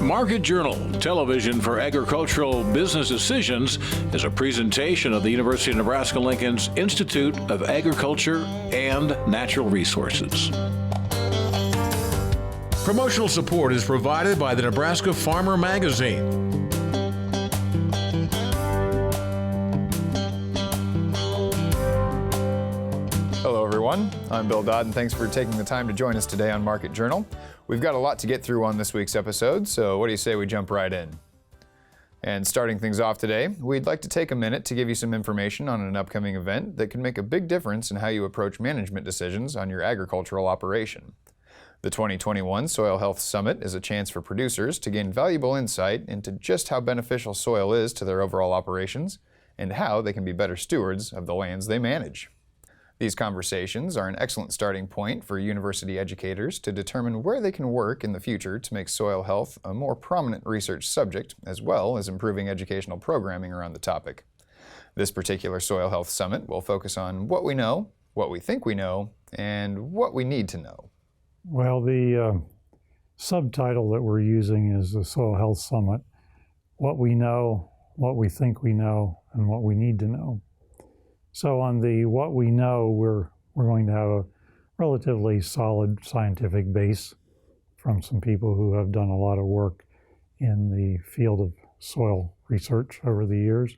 Market Journal, television for agricultural business decisions, is a presentation of the University of Nebraska-Lincoln's Institute of Agriculture and Natural Resources. Promotional support is provided by the Nebraska Farmer Magazine. Hello everyone, I'm Bill Dodd and thanks for taking the time to join us today on Market Journal. We've got a lot to get through on this week's episode, so what do you say we jump right in? And starting things off today, we'd like to take a minute to give you some information on an upcoming event that can make a big difference in how you approach management decisions on your agricultural operation. The 2021 Soil Health Summit is a chance for producers to gain valuable insight into just how beneficial soil is to their overall operations and how they can be better stewards of the lands they manage. These conversations are an excellent starting point for university educators to determine where they can work in the future to make soil health a more prominent research subject, as well as improving educational programming around the topic. This particular Soil Health Summit will focus on what we know, what we think we know, and what we need to know. Well, the subtitle that we're using is the Soil Health Summit: what we know, what we think we know, and what we need to know. So on the what we know, we're going to have a relatively solid scientific base from some people who have done a lot of work in the field of soil research over the years,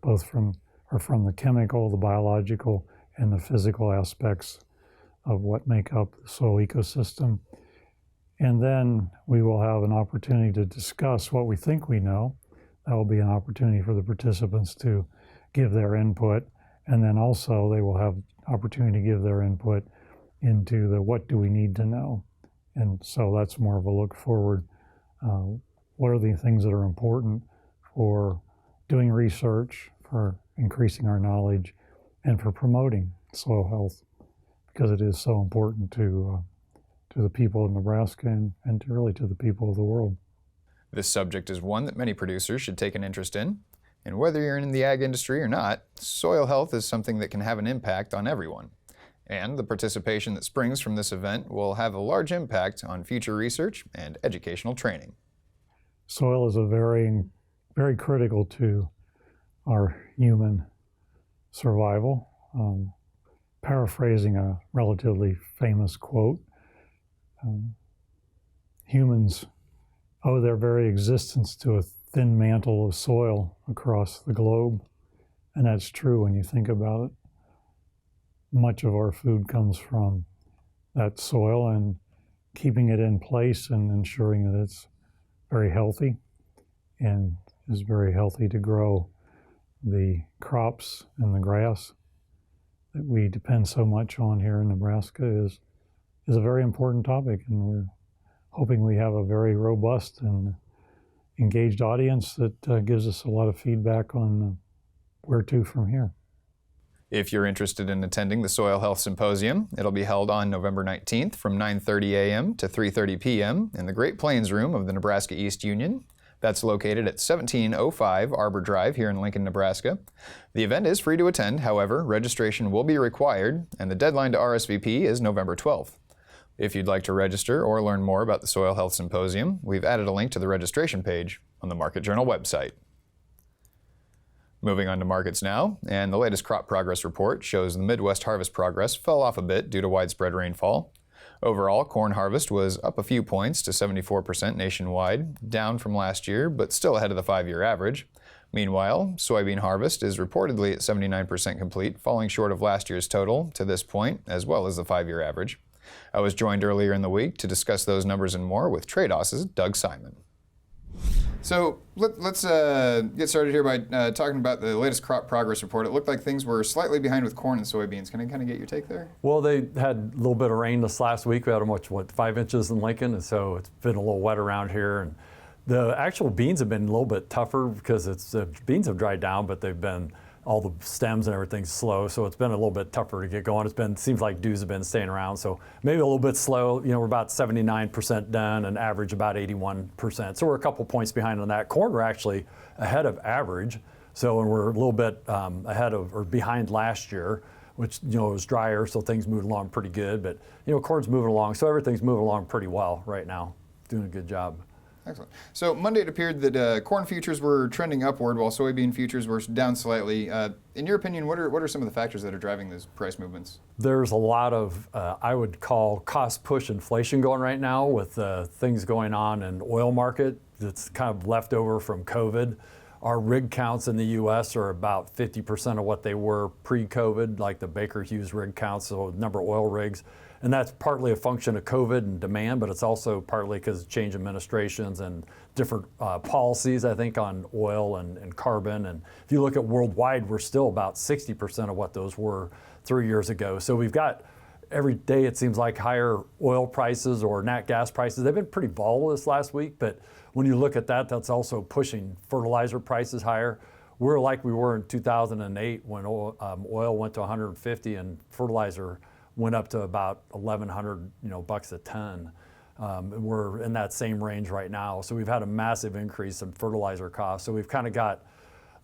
both from the chemical, the biological, and the physical aspects of what make up the soil ecosystem. And then we will have an opportunity to discuss what we think we know. That will be an opportunity for the participants to give their input. And then also they will have opportunity to give their input into the what do we need to know. And so that's more of a look forward. What are the things that are important for doing research, for increasing our knowledge, and for promoting soil health, because it is so important to the people of Nebraska and to the people of the world. This subject is one that many producers should take an interest in. And whether you're in the ag industry or not, soil health is something that can have an impact on everyone. And the participation that springs from this event will have a large impact on future research and educational training. Soil is very critical to our human survival. Paraphrasing a relatively famous quote, humans owe their very existence to a thin mantle of soil across the globe. And that's true when you think about it. Much of our food comes from that soil, and keeping it in place and ensuring that it's very healthy and is very healthy to grow the crops and the grass that we depend so much on here in Nebraska is a very important topic. And we're hoping we have a very robust and engaged audience that gives us a lot of feedback on where to from here. If you're interested in attending the Soil Health Symposium, it'll be held on November 19th from 9:30 a.m. to 3:30 p.m. in the Great Plains Room of the Nebraska East Union. That's located at 1705 Arbor Drive here in Lincoln, Nebraska. The event is free to attend, however, registration will be required, and the deadline to RSVP is November 12th. If you'd like to register or learn more about the Soil Health Symposium, we've added a link to the registration page on the Market Journal website. Moving on to markets now, and the latest crop progress report shows the Midwest harvest progress fell off a bit due to widespread rainfall. Overall, corn harvest was up a few points to 74% nationwide, down from last year, but still ahead of the 5-year average. Meanwhile, soybean harvest is reportedly at 79% complete, falling short of last year's total to this point, as well as the 5-year average. I was joined earlier in the week to discuss those numbers and more with Tredas' Doug Simon. So let's get started here by talking about the latest crop progress report. It looked like things were slightly behind with corn and soybeans. Can I kind of get your take there? Well, they had a little bit of rain this last week. We had much, 5 inches in Lincoln, and so it's been a little wet around here. And the actual beans have been a little bit tougher because the beans have dried down, but they've been all the stems and everything's slow, so it's been a little bit tougher to get going. Seems like dews have been staying around, so maybe a little bit slow. You know, we're about 79% done and average about 81%. So we're a couple points behind on that. Corn, we're actually ahead of average, so and we're a little bit ahead of or behind last year, which, you know, it was drier, so things moved along pretty good. But, you know, corn's moving along, so everything's moving along pretty well right now. Doing a good job. Excellent. So Monday it appeared that corn futures were trending upward while soybean futures were down slightly. In your opinion, what are some of the factors that are driving those price movements? There's a lot of, I would call cost push inflation going right now with things going on in oil market that's kind of left over from COVID. Our rig counts in the U.S. are about 50% of what they were pre-COVID, like the Baker Hughes rig counts, so number of oil rigs. And that's partly a function of COVID and demand, but it's also partly because of change administrations and different policies, I think, on oil and carbon. And if you look at worldwide, we're still about 60% of what those were 3 years ago. So we've got, every day it seems like higher oil prices or nat gas prices. They've been pretty volatile this last week, but when you look at that, that's also pushing fertilizer prices higher. We're like we were in 2008 when oil went to 150 and fertilizer went up to about 1,100, bucks a ton. We're in that same range right now. So we've had a massive increase in fertilizer costs. So we've kind of got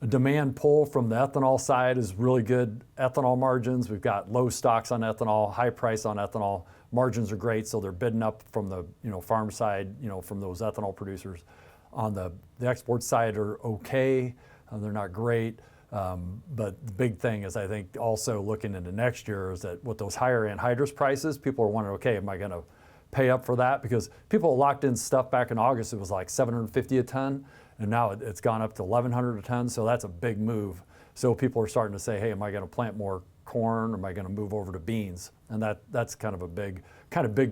a demand pull from the ethanol side is really good ethanol margins. We've got low stocks on ethanol, high price on ethanol. Margins are great, so they're bidding up from the farm side, from those ethanol producers. On the export side are okay. They're not great. But the big thing is, I think, also looking into next year is that with those higher anhydrous prices, people are wondering, okay, am I going to pay up for that? Because people locked in stuff back in August, it was like $750 a ton, and now it's gone up to $1,100 a ton, so that's a big move. So people are starting to say, hey, am I going to plant more corn, or am I going to move over to beans? And that's kind of a big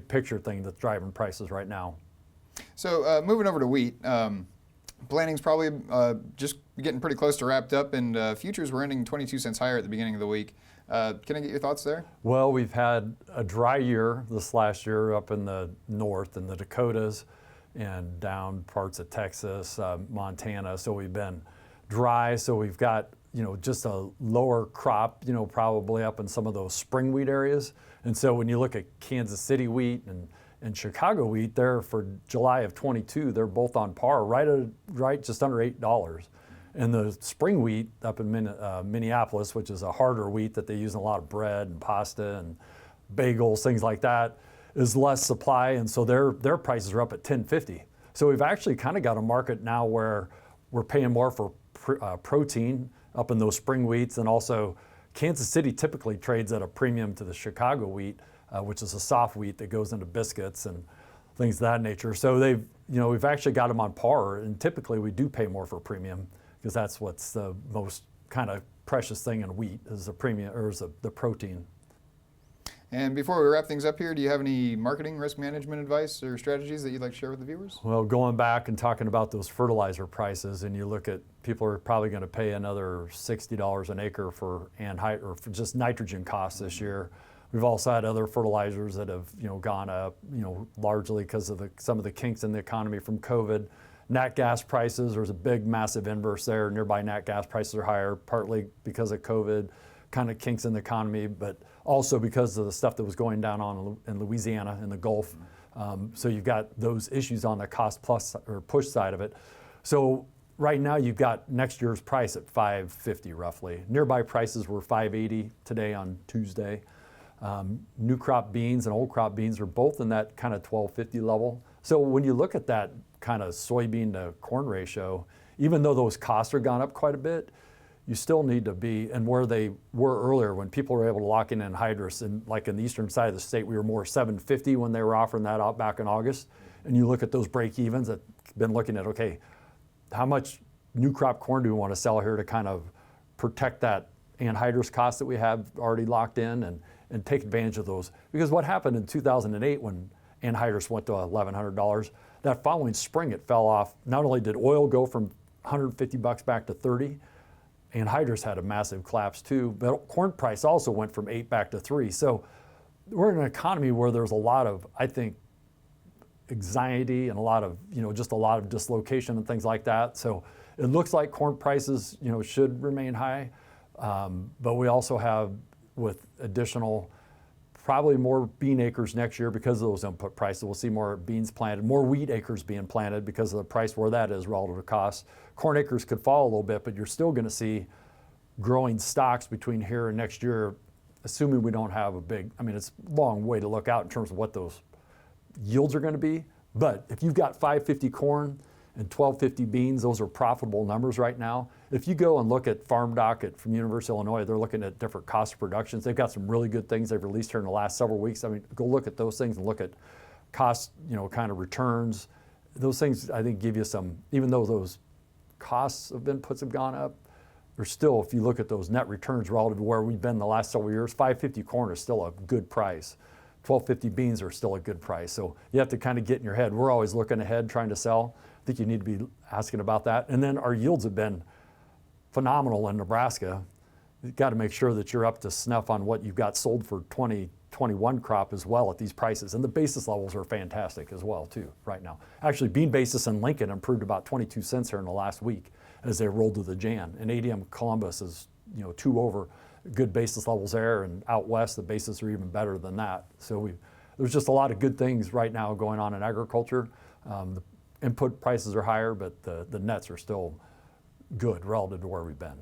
picture thing that's driving prices right now. So moving over to wheat. Planning's probably just getting pretty close to wrapped up, and futures were ending 22 cents higher at the beginning of the week. Can I get your thoughts there? Well, we've had a dry year this last year up in the north, in the Dakotas, and down parts of Texas, Montana. So we've been dry. So we've got just a lower crop, probably up in some of those spring wheat areas. And so when you look at Kansas City wheat and Chicago wheat, there for July of 22, they're both on par, right just under $8. And the spring wheat up in Minneapolis, which is a harder wheat that they use in a lot of bread and pasta and bagels, things like that, is less supply, and so their prices are up at $10.50. So we've actually kind of got a market now where we're paying more for protein up in those spring wheats, and also Kansas City typically trades at a premium to the Chicago wheat, which is a soft wheat that goes into biscuits and things of that nature. So we've actually got them on par, and typically we do pay more for premium because that's what's the most kind of precious thing in wheat is the premium, or is the protein. And before we wrap things up here, do you have any marketing risk management advice or strategies that you'd like to share with the viewers? Well, going back and talking about those fertilizer prices, and you look at, people are probably going to pay another $60 an acre for just nitrogen costs this year. We've also had other fertilizers that have gone up, largely because of some of the kinks in the economy from COVID. Nat gas prices, there's a big, massive inverse there. Nearby nat gas prices are higher, partly because of COVID, kind of kinks in the economy, but also because of the stuff that was going down on in Louisiana in the Gulf. So you've got those issues on the cost plus or push side of it. So right now you've got next year's price at $5.50 roughly. Nearby prices were $5.80 today on Tuesday. New crop beans and old crop beans are both in that kind of $12.50 level. So when you look at that kind of soybean to corn ratio, even though those costs are gone up quite a bit, you still need to be, and where they were earlier when people were able to lock in anhydrous, and like in the eastern side of the state, we were more $7.50 when they were offering that out back in August. And you look at those break evens that been looking at, okay, how much new crop corn do we want to sell here to kind of protect that anhydrous cost that we have already locked in and take advantage of those? Because what happened in 2008 when anhydrous went to $1,100, that following spring it fell off. Not only did oil go from $150 back to $30, anhydrous had a massive collapse too, but corn price also went from 8 back to 3. So we're in an economy where there's a lot of, I think, anxiety and a lot of, just a lot of dislocation and things like that. So it looks like corn prices, should remain high, but we also have, with additional, probably more bean acres next year because of those input prices. We'll see more beans planted, more wheat acres being planted because of the price where that is relative to cost. Corn acres could fall a little bit, but you're still going to see growing stocks between here and next year, assuming we don't have a big, it's a long way to look out in terms of what those yields are going to be, But if you've got 550 corn and 1250 beans, those are profitable numbers right now. If you go and look at Farm Docket from University of Illinois, they're looking at different cost of productions. They've got some really good things they've released here in the last several weeks. I mean, go look at those things and look at cost, kind of returns. Those things, I think, give you some, even though those costs of inputs have gone up, there's still, if you look at those net returns relative to where we've been the last several years, 550 corn is still a good price. 1250 beans are still a good price. So you have to kind of get in your head. We're always looking ahead, trying to sell. I think you need to be asking about that. And then our yields have been phenomenal in Nebraska. You've got to make sure that you're up to snuff on what you've got sold for 2021 crop as well at these prices. And the basis levels are fantastic as well too right now. Actually, bean basis in Lincoln improved about 22 cents here in the last week as they rolled to the Jan. And ADM Columbus is 2 over. Good basis levels there, and out west the basis are even better than that. So there's just a lot of good things right now going on in agriculture. The input prices are higher, but the nets are still good relative to where we've been.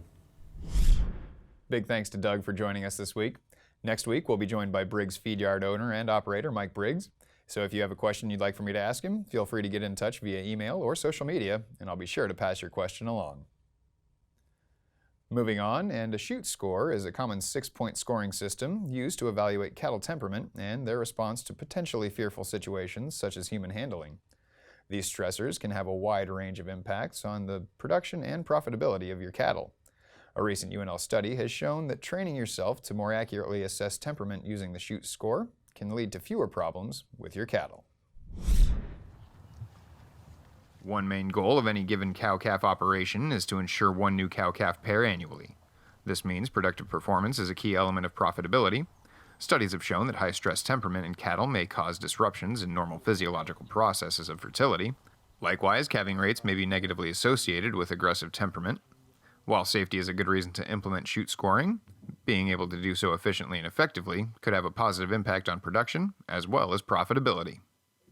Big thanks to Doug for joining us this week. Next week we'll be joined by Briggs feed yard owner and operator Mike Briggs. So if you have a question you'd like for me to ask him, feel free to get in touch via email or social media, and I'll be sure to pass your question along. Moving on, and a chute score is a common 6-point scoring system used to evaluate cattle temperament and their response to potentially fearful situations such as human handling. These stressors can have a wide range of impacts on the production and profitability of your cattle. A recent UNL study has shown that training yourself to more accurately assess temperament using the chute score can lead to fewer problems with your cattle. One main goal of any given cow-calf operation is to ensure one new cow-calf pair annually. This means productive performance is a key element of profitability. Studies have shown that high-stress temperament in cattle may cause disruptions in normal physiological processes of fertility. Likewise, calving rates may be negatively associated with aggressive temperament. While safety is a good reason to implement chute scoring, being able to do so efficiently and effectively could have a positive impact on production as well as profitability.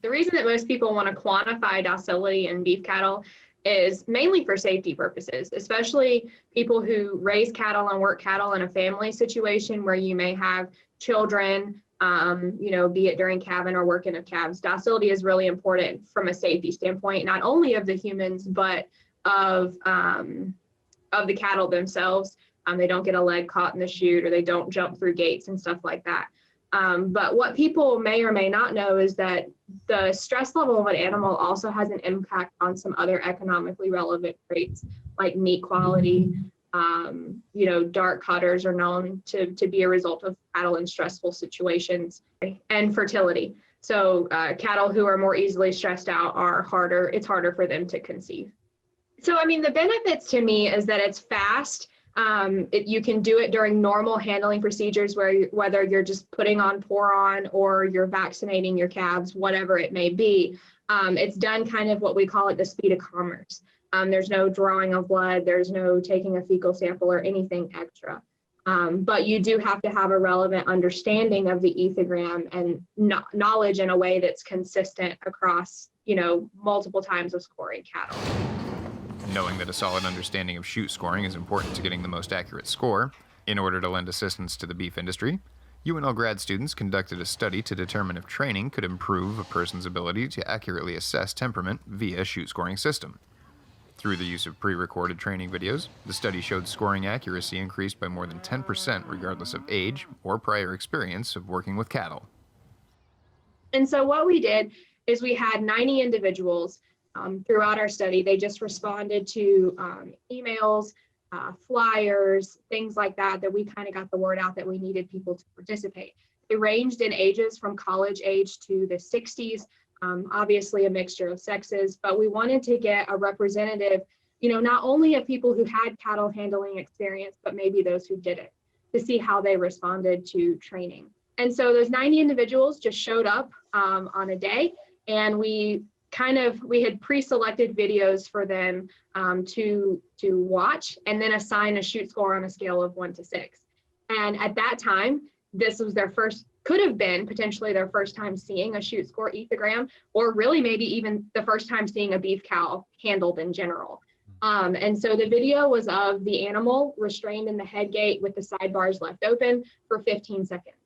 The reason that most people want to quantify docility in beef cattle is mainly for safety purposes, especially people who raise cattle and work cattle in a family situation where you may have children, be it during calving or working of calves. Docility is really important from a safety standpoint, not only of the humans, but of the cattle themselves. They don't get a leg caught in the chute, or they don't jump through gates and stuff like that. But what people may or may not know is that the stress level of an animal also has an impact on some other economically relevant traits like meat quality. Dark cutters are known to be a result of cattle in stressful situations, and fertility. So cattle who are more easily stressed out it's harder for them to conceive. So, the benefits to me is that it's fast. You can do it during normal handling procedures whether you're just putting on pour-on or you're vaccinating your calves, whatever it may be. It's done kind of what we call at the speed of commerce. There's no drawing of blood, there's no taking a fecal sample or anything extra. But you do have to have a relevant understanding of the ethogram and knowledge in a way that's consistent across, multiple times of scoring cattle. Knowing that a solid understanding of chute scoring is important to getting the most accurate score, in order to lend assistance to the beef industry, UNL grad students conducted a study to determine if training could improve a person's ability to accurately assess temperament via a chute scoring system. Through the use of pre-recorded training videos, the study showed scoring accuracy increased by more than 10% regardless of age or prior experience of working with cattle. And so what we did is we had 90 individuals throughout our study. They just responded to emails, flyers, things like that we kind of got the word out that we needed people to participate. They ranged in ages from college age to the 60s, obviously a mixture of sexes, but we wanted to get a representative, not only of people who had cattle handling experience, but maybe those who didn't, to see how they responded to training. And so those 90 individuals just showed up on a day, and we had pre-selected videos for them to watch and then assign a chute score on a scale of 1 to 6. And at that time, this was could have been potentially their first time seeing a chute score ethogram, or really maybe even the first time seeing a beef cow handled in general. And so the video was of the animal restrained in the head gate with the sidebars left open for 15 seconds.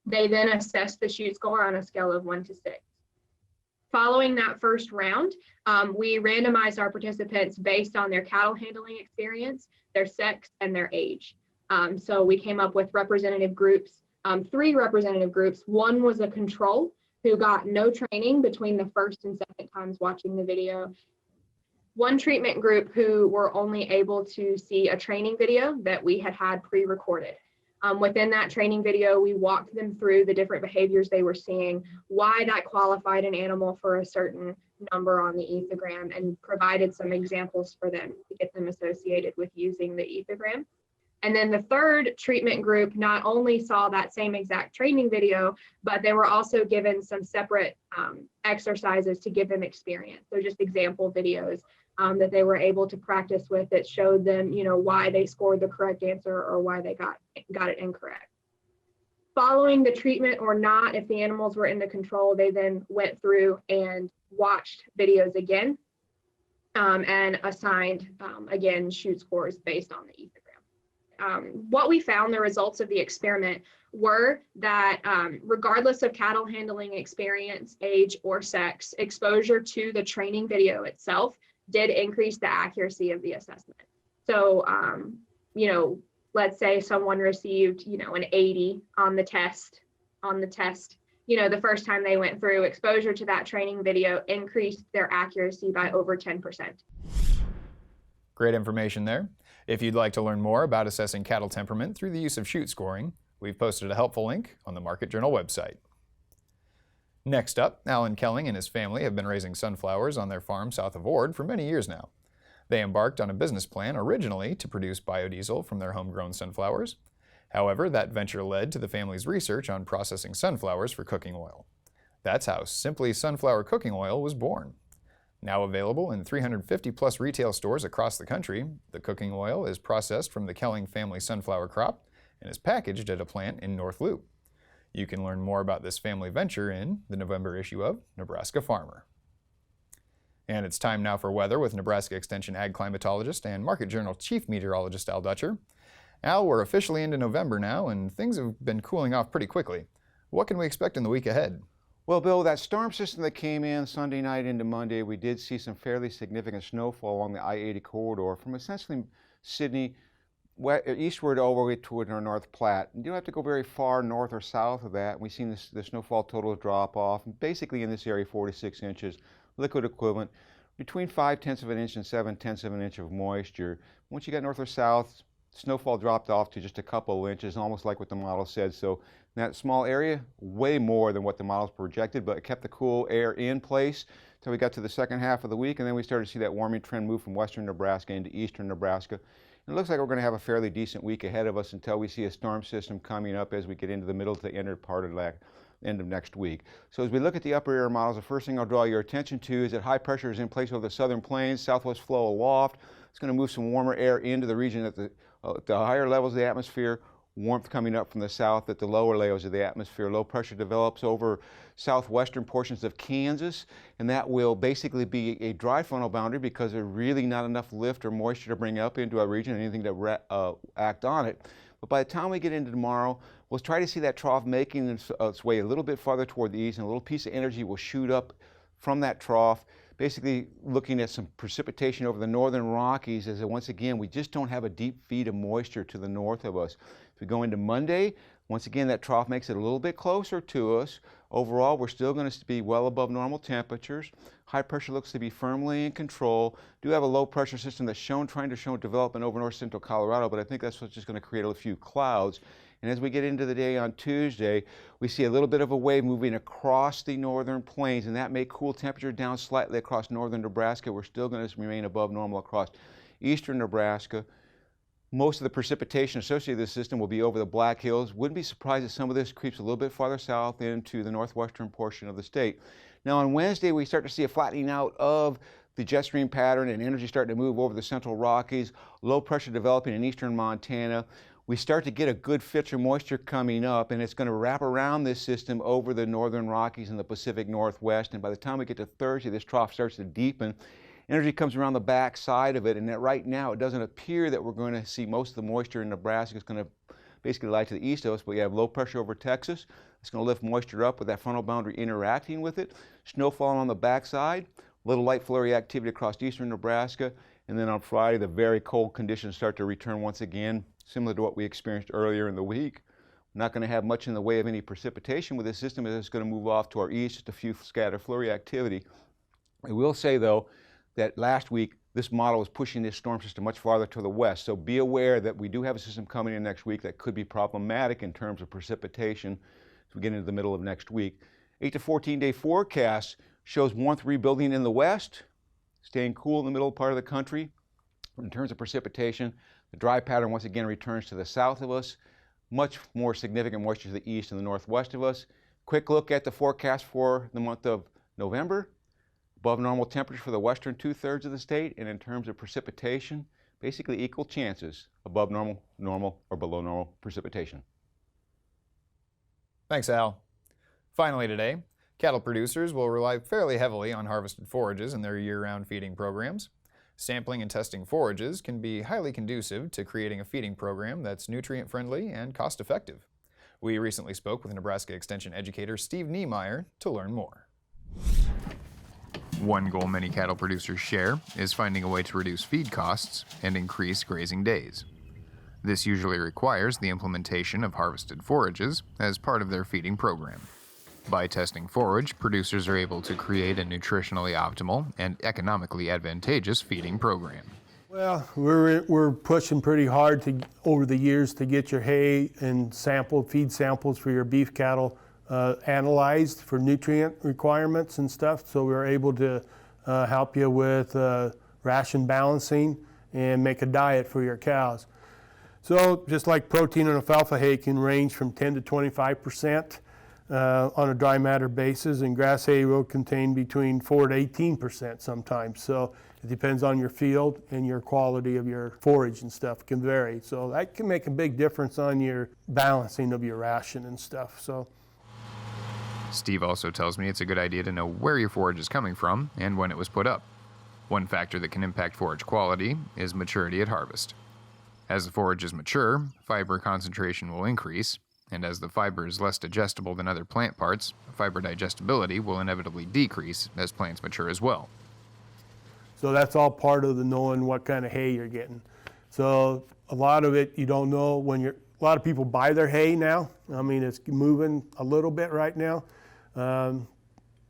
They then assessed the chute score on a scale of 1 to 6. Following that first round, we randomized our participants based on their cattle handling experience, their sex, and their age. So we came up with representative groups, 3 representative groups. One was a control who got no training between the first and second times watching the video. One treatment group who were only able to see a training video that we had pre-recorded. Within that training video, we walked them through the different behaviors they were seeing, why that qualified an animal for a certain number on the ethogram, and provided some examples for them to get them associated with using the ethogram. And then the third treatment group not only saw that same exact training video, but they were also given some separate exercises to give them experience. So just example videos that they were able to practice with that showed them, why they scored the correct answer or why they got it incorrect. Following the treatment or not, if the animals were in the control, they then went through and watched videos again and assigned, again, shoot scores based on the ethogram. What we found, the results of the experiment were that regardless of cattle handling experience, age, or sex, exposure to the training video itself did increase the accuracy of the assessment. So, let's say someone received, an 80 on the test, the first time they went through, exposure to that training video increased their accuracy by over 10%. Great information there. If you'd like to learn more about assessing cattle temperament through the use of shoot scoring, we've posted a helpful link on the Market Journal website. Next up, Alan Kelling and his family have been raising sunflowers on their farm south of Ord for many years now. They embarked on a business plan originally to produce biodiesel from their homegrown sunflowers. However, that venture led to the family's research on processing sunflowers for cooking oil. That's how Simply Sunflower Cooking Oil was born. Now available in 350-plus retail stores across the country, the cooking oil is processed from the Kelling family sunflower crop and is packaged at a plant in North Loop. You can learn more about this family venture in the November issue of Nebraska Farmer. And it's time now for weather with Nebraska Extension ag climatologist and Market Journal Chief Meteorologist Al Dutcher. Al, we're officially into November now, and things have been cooling off pretty quickly. What can we expect in the week ahead? Well, Bill, that storm system that came in Sunday night into Monday, we did see some fairly significant snowfall along the I-80 corridor from essentially Sydney eastward all the way toward our North Platte. You don't have to go very far north or south of that. We've seen the snowfall total drop off, basically in this area 4 to 6 inches, liquid equivalent, between 5/10 of an inch and 7/10 of an inch of moisture. Once you got north or south, snowfall dropped off to just a couple of inches, almost like what the model said. So in that small area, way more than what the models projected, but it kept the cool air in place until we got to the second half of the week, and then we started to see that warming trend move from western Nebraska into eastern Nebraska. It looks like we're going to have a fairly decent week ahead of us until we see a storm system coming up as we get into the middle to the end of next week. So as we look at the upper air models, the first thing I'll draw your attention to is that high pressure is in place over the southern plains, southwest flow aloft. It's going to move some warmer air into the region at the higher levels of the atmosphere. Warmth coming up from the south at the lower layers of the atmosphere. Low pressure develops over southwestern portions of Kansas, and that will basically be a dry frontal boundary because there's really not enough lift or moisture to bring up into our region, anything to act on it. But by the time we get into tomorrow, we'll try to see that trough making its way a little bit farther toward the east, and a little piece of energy will shoot up from that trough, basically looking at some precipitation over the northern Rockies, as once again, we just don't have a deep feed of moisture to the north of us. If we go into Monday, once again, that trough makes it a little bit closer to us. Overall, we're still going to be well above normal temperatures. High pressure looks to be firmly in control. Do have a low pressure system that's trying to show development over north central Colorado, but I think that's what's just going to create a few clouds. And as we get into the day on Tuesday, we see a little bit of a wave moving across the northern plains, and that may cool temperature down slightly across northern Nebraska. We're still going to remain above normal across eastern Nebraska. Most of the precipitation associated with this system will be over the Black Hills. Wouldn't be surprised if some of this creeps a little bit farther south into the northwestern portion of the state. Now on Wednesday, we start to see a flattening out of the jet stream pattern and energy starting to move over the central Rockies, low pressure developing in eastern Montana. We start to get a good fitch of moisture coming up, and it's going to wrap around this system over the northern Rockies and the Pacific Northwest. And by the time we get to Thursday, this trough starts to deepen. Energy comes around the back side of it, and that right now it doesn't appear that we're going to see most of the moisture in Nebraska is going to basically lie to the east of us, but we have low pressure over Texas. It's going to lift moisture up with that frontal boundary interacting with it. Snowfall on the backside, little light flurry activity across eastern Nebraska, and then on Friday the very cold conditions start to return once again, similar to what we experienced earlier in the week. We're not going to have much in the way of any precipitation with this system as it's going to move off to our east, just a few scatter flurry activity. I will say though that last week this model was pushing this storm system much farther to the west, so be aware that we do have a system coming in next week that could be problematic in terms of precipitation as we get into the middle of next week. 8 to 14 day forecast shows warmth rebuilding in the west, staying cool in the middle part of the country. In terms of precipitation, the dry pattern once again returns to the south of us, much more significant moisture to the east and the northwest of us. Quick look at the forecast for the month of November. Above normal temperatures for the western 2/3 of the state, and in terms of precipitation, basically equal chances above normal, normal, or below normal precipitation. Thanks, Al. Finally today, cattle producers will rely fairly heavily on harvested forages in their year-round feeding programs. Sampling and testing forages can be highly conducive to creating a feeding program that's nutrient-friendly and cost-effective. We recently spoke with Nebraska Extension educator Steve Niemeyer to learn more. One goal many cattle producers share is finding a way to reduce feed costs and increase grazing days. This usually requires the implementation of harvested forages as part of their feeding program. By testing forage, producers are able to create a nutritionally optimal and economically advantageous feeding program. Well, we're pushing pretty hard over the years to get your hay and feed samples for your beef cattle analyzed for nutrient requirements and stuff. So we're able to help you with ration balancing and make a diet for your cows. So just like protein and alfalfa hay can range from 10 to 25%. On a dry matter basis, and grass hay will contain between 4 to 18% sometimes. So it depends on your field and your quality of your forage and stuff can vary. So that can make a big difference on your balancing of your ration and stuff. So Steve also tells me it's a good idea to know where your forage is coming from and when it was put up. One factor that can impact forage quality is maturity at harvest. As the forage is mature, fiber concentration will increase, and as the fiber is less digestible than other plant parts, fiber digestibility will inevitably decrease as plants mature as well. So that's all part of the knowing what kind of hay you're getting. So a lot of it you don't know when a lot of people buy their hay now. I mean, it's moving a little bit right now,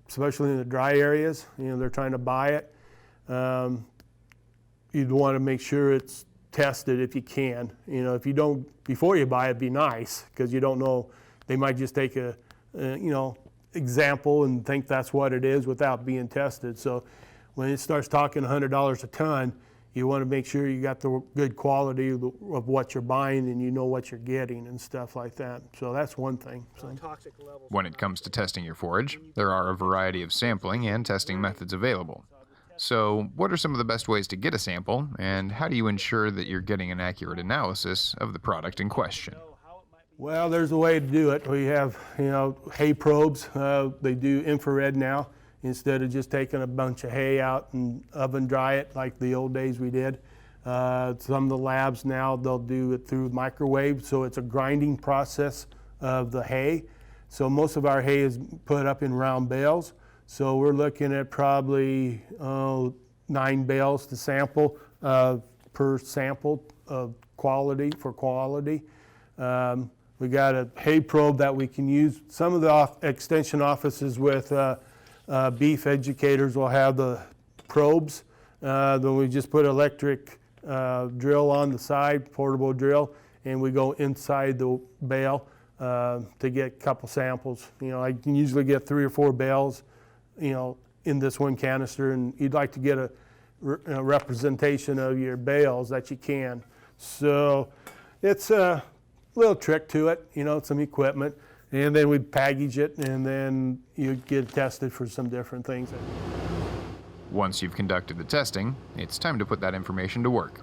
especially in the dry areas. You know, they're trying to buy it. You'd want to make sure it's tested if you can. You know, if you don't, before you buy it, be nice, because you don't know, they might just take a example and think that's what it is without being tested. So when it starts talking $100 a ton, you want to make sure you got the good quality of what you're buying and you know what you're getting and stuff like that. So that's one thing. So. When it comes to testing your forage, there are a variety of sampling and testing methods available. So what are some of the best ways to get a sample, and how do you ensure that you're getting an accurate analysis of the product in question? Well, there's a way to do it. We have, hay probes. They do infrared now instead of just taking a bunch of hay out and oven dry it like the old days we did. Some of the labs now, they'll do it through microwave, so it's a grinding process of the hay. So most of our hay is put up in round bales. So we're looking at probably 9 bales to sample per sample of quality for quality. We got a hay probe that we can use. Some of the extension offices with beef educators will have the probes. Then we just put electric drill on the side, portable drill, and we go inside the bale to get a couple samples. I can usually get 3 or 4 bales in this one canister, and you'd like to get a representation of your bales that you can. So it's a little trick to it, some equipment, and then we package it, and then you get tested for some different things. Once you've conducted the testing, it's time to put that information to work.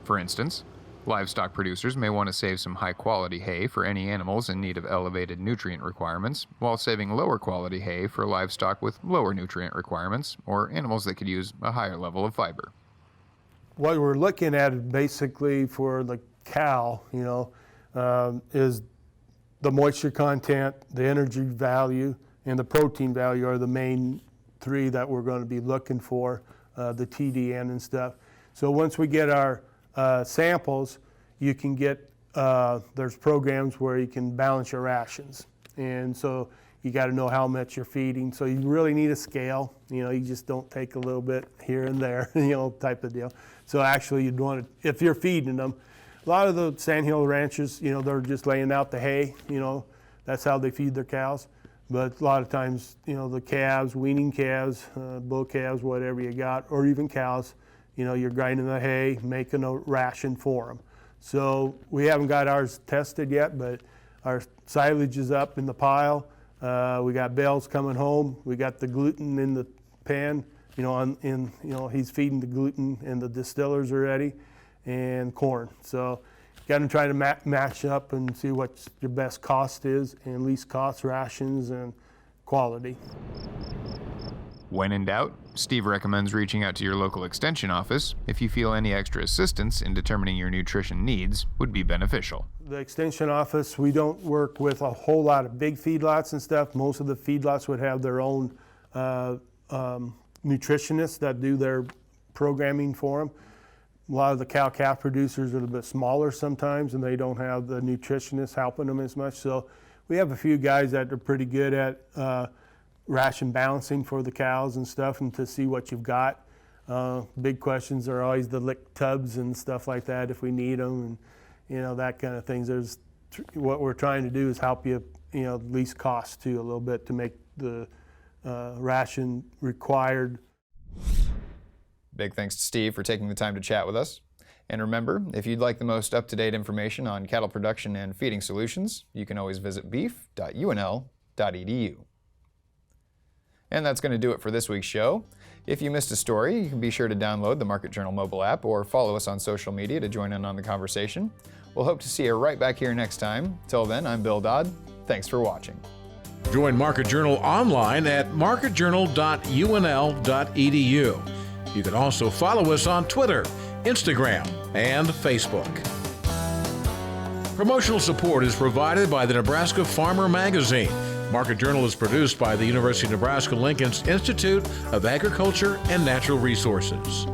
For instance, livestock producers may want to save some high-quality hay for any animals in need of elevated nutrient requirements, while saving lower-quality hay for livestock with lower nutrient requirements, or animals that could use a higher level of fiber. What we're looking at is basically for the cow, is the moisture content, the energy value, and the protein value are the main three that we're going to be looking for, the TDN and stuff. So once we get our samples, you can get, there's programs where you can balance your rations. And so you got to know how much you're feeding. So you really need a scale. You just don't take a little bit here and there, type of deal. So actually you'd want to, if you're feeding them, a lot of the sandhill ranchers, they're just laying out the hay, that's how they feed their cows. But a lot of times, the calves, weaning calves, bull calves, whatever you got, or even cows, you're grinding the hay, making a ration for them. So we haven't got ours tested yet, but our silage is up in the pile. We got bales coming home. We got the gluten in the pan, he's feeding the gluten, and the distillers are ready, and corn. So got to try to match up and see what your best cost is, and least cost rations and quality. When in doubt, Steve recommends reaching out to your local extension office if you feel any extra assistance in determining your nutrition needs would be beneficial. The extension office, we don't work with a whole lot of big feedlots and stuff. Most of the feedlots would have their own nutritionists that do their programming for them. A lot of the cow-calf producers are a bit smaller sometimes, and they don't have the nutritionists helping them as much. So we have a few guys that are pretty good at ration balancing for the cows and stuff, and to see what you've got. Big questions are always the lick tubs and stuff like that if we need them, and that kind of things. What we're trying to do is help you, least cost too a little bit to make the ration required. Big thanks to Steve for taking the time to chat with us. And remember, if you'd like the most up-to-date information on cattle production and feeding solutions, you can always visit beef.unl.edu. And that's going to do it for this week's show. If you missed a story, you can be sure to download the Market Journal mobile app or follow us on social media to join in on the conversation. We'll hope to see you right back here next time. Till then, I'm Bill Dodd. Thanks for watching. Join Market Journal online at marketjournal.unl.edu. You can also follow us on Twitter, Instagram, and Facebook. Promotional support is provided by the Nebraska Farmer Magazine. Market Journal is produced by the University of Nebraska-Lincoln's Institute of Agriculture and Natural Resources.